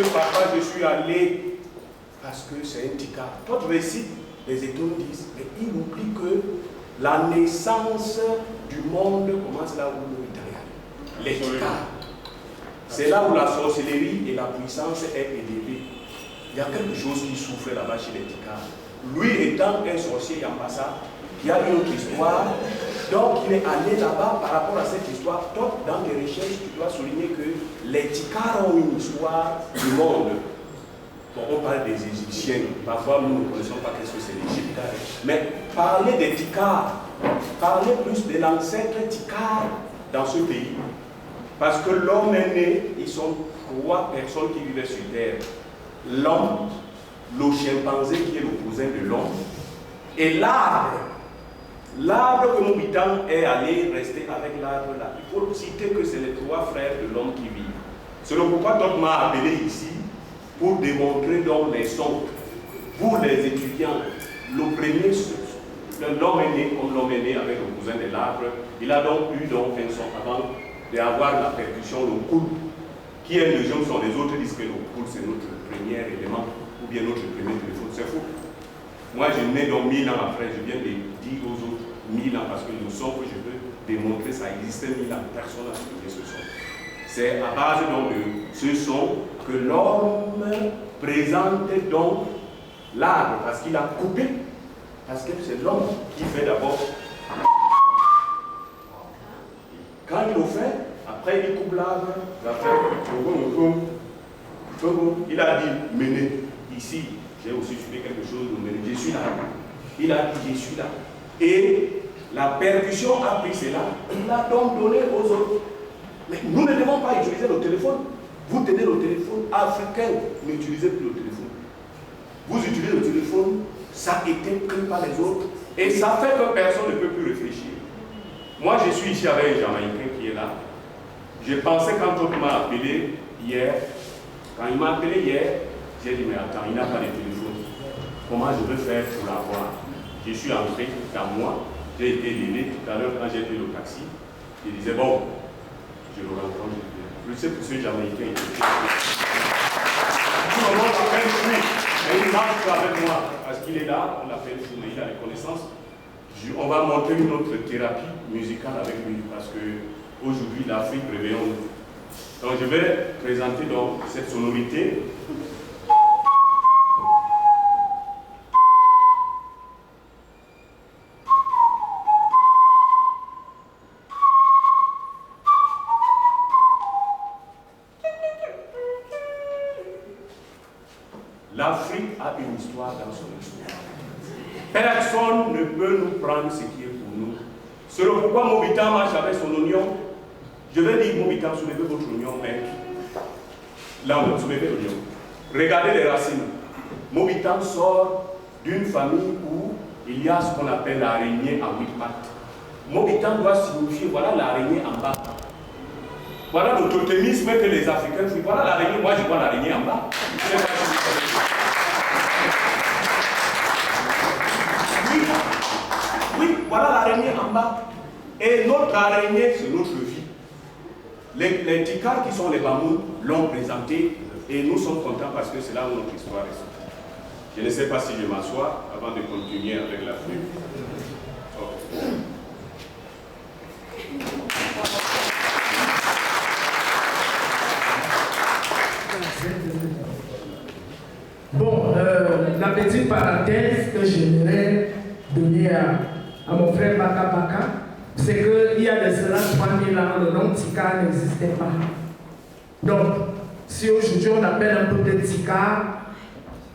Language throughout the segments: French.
que papa, je suis allé parce que c'est un tika. D'autres récits, les étoiles disent, mais il oublie que la naissance du monde commence là où le est. Les tikas. C'est là où la sorcellerie et la puissance est élevée. Il y a quelque chose qui souffre là-bas chez les tikas. Lui étant un sorcier Yambassa, il y a une autre histoire. Donc il est allé là-bas par rapport à cette histoire. Toi, dans tes recherches, tu dois souligner que les tikas ont une histoire du monde. Bon, on parle des Égyptiens. Parfois, nous ne connaissons pas qu'est-ce que c'est l'Égypte. Mais parler des tikas, parler plus de l'ancêtre tikar dans ce pays. Parce que l'homme est né, ils sont 3 personnes qui vivaient sur terre. L'homme, le chimpanzé qui est le cousin de l'homme, et l'arbre. L'arbre que Mobitan est allé rester avec l'arbre là. Il faut citer que c'est les 3 frères de l'homme qui vivent. C'est pourquoi Todd m'a appelé ici pour démontrer donc les sons. Pour les étudiants, le premier, l'homme est né comme l'homme est né avec le cousin de l'arbre. Il a donc eu donc un son avant d'avoir la percussion, le cool, qui est le jeu son. Les autres disent que le cool c'est notre premier élément, ou bien notre premier téléphone. C'est faux. Moi je nais donc 1000 ans après, je viens de dire aux autres 1000 ans parce que le son que je veux démontrer, ça existait 1000 ans. Personne n'a trouvé ce son. C'est à base donc de ce son que l'homme présente donc l'arbre, parce qu'il a coupé, parce que c'est l'homme qui fait d'abord. Quand il le fait, après il coupe l'arbre, il a dit mener. Ici, j'ai aussi suivi quelque chose de mener. Je suis là. Il a dit je suis là. Et la percussion a pris cela, il l'a donc donné aux autres. Mais nous ne devons pas utiliser le téléphone. Vous tenez le téléphone africain, n'utilisez plus le téléphone. Vous utilisez le téléphone, ça a été pris par les autres. Et ça fait que personne ne peut plus réfléchir. Moi, je suis ici avec un Jamaïcain qui est là. Je pensais quand on m'a appelé hier, quand il m'a appelé hier, j'ai dit, mais attends, il n'a pas de téléphone. Comment je vais faire pour l'avoir? Je suis entré dans moi, j'ai été aidé tout à l'heure quand j'ai pris le taxi. Je disais, bon, je le rencontre. Je sais que ce Jamaïcain est tout le monde l'appelle fou, mais il marche avec moi parce qu'il est là, on l'appelle fou, mais il a les connaissances. On va monter une autre thérapie musicale avec lui parce que aujourd'hui l'Afrique réveillonne. Donc je vais présenter donc cette sonorité. L'Afrique a une histoire dans son histoire. Personne ne peut nous prendre ce qui est pour nous. C'est pourquoi Mobitan marche avec son oignon. Je vais dire Mobitan, soulevez votre oignon, mec. Là, vous soulevez l'oignon. Regardez les racines. Mobitan sort d'une famille où il y a ce qu'on appelle l'araignée à 8 pattes. Mobitan doit signifier, voilà l'araignée en bas. Voilà le totémisme que les Africains font. Voilà l'araignée, moi je vois l'araignée en bas. Oui, voilà l'araignée en bas. Et notre araignée, c'est notre vie. Les tikars qui sont les bamous l'ont présenté et nous sommes contents parce que c'est là où notre histoire est sortie. Je ne sais pas si je m'assois avant de continuer avec la flûte. Bon, la petite parenthèse que j'aimerais donner à mon frère Baka Baka, c'est qu'il y a de cela 3000 ans, le nom Tika n'existait pas. Donc, si aujourd'hui on appelle un peu de Tika,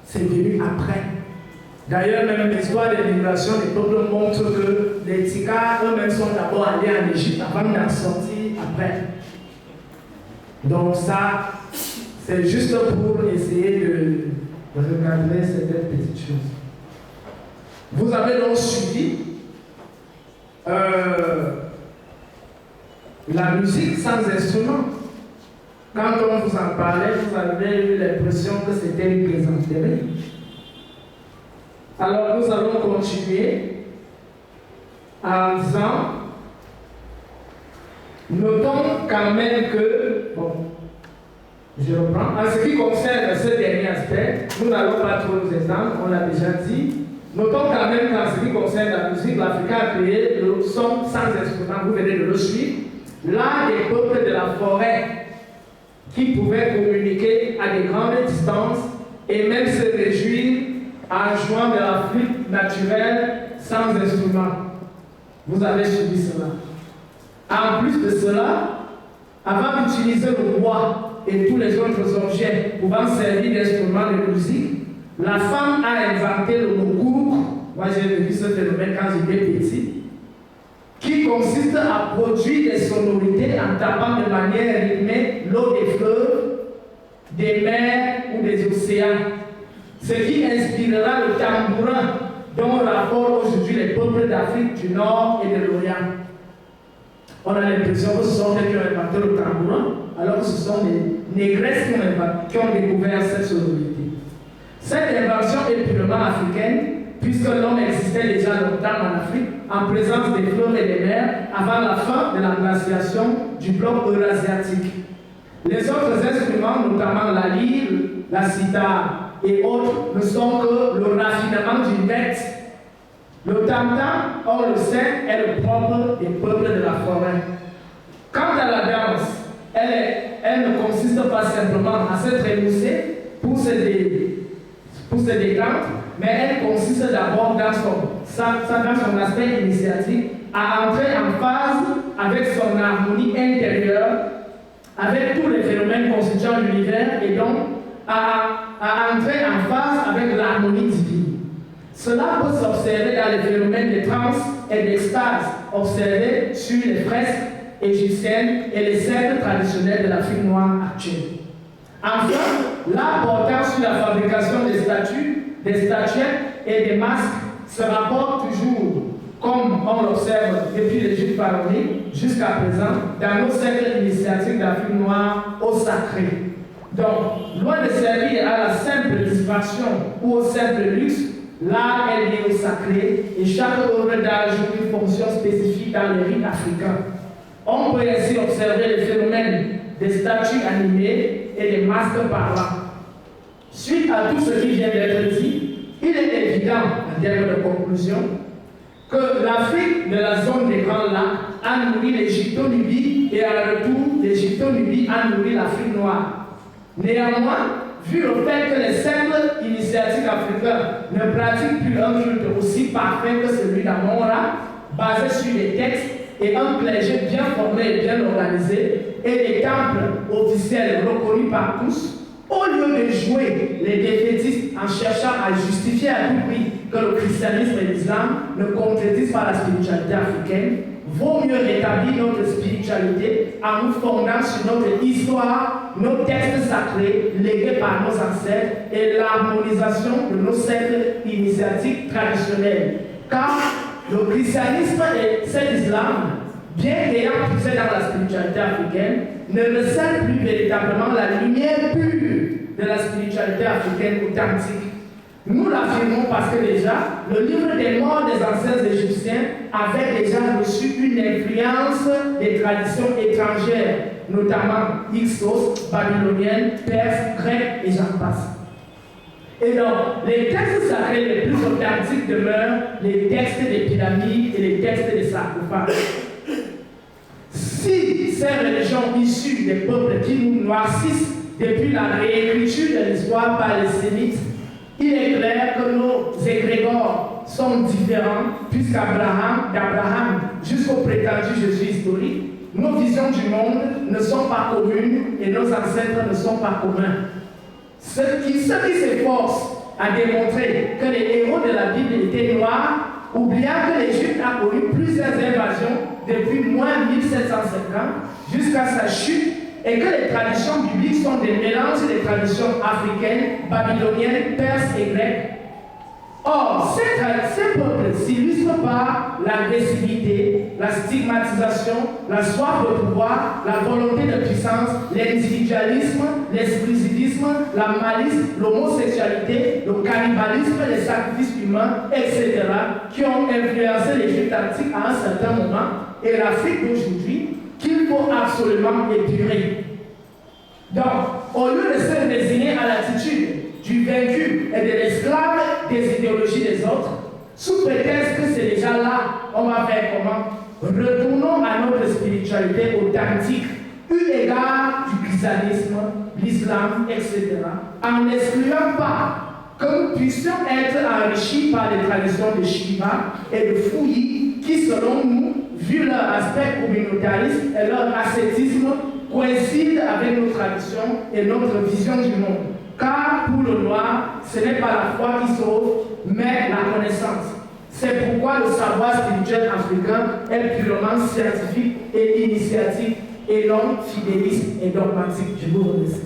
c'est venu après. D'ailleurs, même l'histoire de l'immigration des peuples montre que les Tika eux-mêmes sont d'abord allés en Égypte avant d'en sortir après. Donc ça, c'est juste pour essayer de recadrer certaines petites choses. Vous avez donc suivi la musique sans instrument. Quand on vous en parlait, vous avez eu l'impression que c'était une plaisanterie. Alors nous allons continuer en disant, notons quand même que, bon, Je reprends. En ce qui concerne ce dernier aspect, nous n'allons pas trop nous étendre, on l'a déjà dit. Notons quand même qu'en ce qui concerne la musique, l'Africain a créé le son sans instrument, vous venez de le suivre. L'un des peuples de la forêt qui pouvaient communiquer à des grandes distances et même se réjouir en jouant de la flûte naturelle sans instrument. Vous avez suivi cela. En plus de cela, avant d'utiliser le bois et tous les autres objets pouvant servir d'instruments de musique, la femme a inventé le mokouk. Moi j'ai vu ce phénomène quand j'étais petit, qui consiste à produire des sonorités en tapant de manière rythmée l'eau des fleuves, des mers ou des océans. Ce qui inspirera le tambourin dont rapportent aujourd'hui les peuples d'Afrique du Nord et de l'Orient. On a l'impression que ce sont eux qui ont inventé le tambourin, alors que ce sont les négresses qui ont découvert cette sonorité. Cette invention est purement africaine, puisque l'homme existait déjà longtemps en Afrique, en présence des fleuves et des mers, avant la fin de la glaciation du bloc eurasiatique. Les autres instruments, notamment la lyre, la sitar et autres, ne sont que le raffinement du net. Le tam-tam, on le sait, est le propre des peuples de la forêt. Quant à la danse, elle ne consiste pas simplement à se trémousser pour se détendre, mais elle consiste d'abord dans son aspect initiatique à entrer en phase avec son harmonie intérieure, avec tous les phénomènes constituant l'univers et donc à entrer en phase avec l'harmonie divine. Cela peut s'observer dans les phénomènes de transe et d'extase observés sur les fresques égyptiennes et les scènes traditionnelles de l'Afrique noire actuelle. Enfin, l'art portant sur la fabrication des statues, des statuettes et des masques se rapporte toujours, comme on l'observe depuis l'Égypte pharaonique jusqu'à présent, dans nos cercles initiatiques d'Afrique noire au sacré. Donc, loin de servir à la simple distraction ou au simple luxe, l'art est lié au sacré et chaque œuvre d'art joue une fonction spécifique dans les rites africains. On peut ainsi observer les phénomènes des statues animées et des masques parlants. Suite à tout ce qui vient d'être dit, il est évident, en termes de conclusion, que l'Afrique de la zone des Grands Lacs a nourri l'Égypto-Nubie et à retour, l'Égypto-Nubie a nourri l'Afrique noire. Néanmoins, vu le fait que les simples initiatiques africains ne pratiquent plus un culte aussi parfait que celui d'Amon-Ra, basé sur des textes et un clergé bien formé et bien organisé, et des temples officiels reconnus par tous, au lieu de jouer les défaitistes en cherchant à justifier à tout prix que le christianisme et l'islam ne contredisent pas la spiritualité africaine, vaut mieux rétablir notre spiritualité en nous fondant sur notre histoire, nos textes sacrés légués par nos ancêtres et l'harmonisation de nos cercles initiatiques traditionnels. Car le christianisme et cet islam, bien qu'ayant poussé dans la spiritualité africaine, ne recèlent plus véritablement la lumière pure de la spiritualité africaine authentique. Nous l'affirmons parce que déjà, le livre des morts des anciens égyptiens avait déjà reçu une influence des traditions étrangères, notamment Hyksos, babyloniennes, perses, grecques et j'en passe. Et donc, les textes sacrés les plus authentiques demeurent les textes des pyramides et les textes des sarcophages. Si ces religions issues des peuples qui nous noircissent depuis la réécriture de l'histoire par les Sémites, il est clair que nos égrégores sont différents, d'Abraham jusqu'au prétendu Jésus historique, nos visions du monde ne sont pas communes et nos ancêtres ne sont pas communs. Ceux qui s'efforcent à démontrer que les héros de la Bible étaient noirs, oubliant que l'Égypte a connu plusieurs invasions depuis moins 1750 jusqu'à sa chute et que les traditions bibliques sont des mélanges des traditions africaines, babyloniennes, perses et grecques. Or, ces peuples s'illustrent par l'agressivité, la stigmatisation, la soif de pouvoir, la volonté de puissance, l'individualisme, l'exclusivisme, la malice, l'homosexualité, le cannibalisme, les sacrifices humains, etc., qui ont influencé l'Égypte antique à un certain moment et l'Afrique d'aujourd'hui, qu'il faut absolument épurer. Donc, au lieu de se résigner à l'attitude du vaincu et de l'esclave des idéologies des autres, sous prétexte que c'est déjà là, on va faire comment? Retournons à notre spiritualité authentique, eu égard du christianisme, l'islam, etc., en n'excluant pas que nous puissions être enrichis par les traditions de Shiva et de Fouilly qui, selon nous, vu leur aspect communautariste et leur ascétisme, coïncident avec nos traditions et notre vision du monde. Car pour le noir, ce n'est pas la foi qui sauve, mais la connaissance. C'est pourquoi le savoir spirituel africain est purement scientifique et initiatique et non fidéliste et dogmatique. Je vous remercie.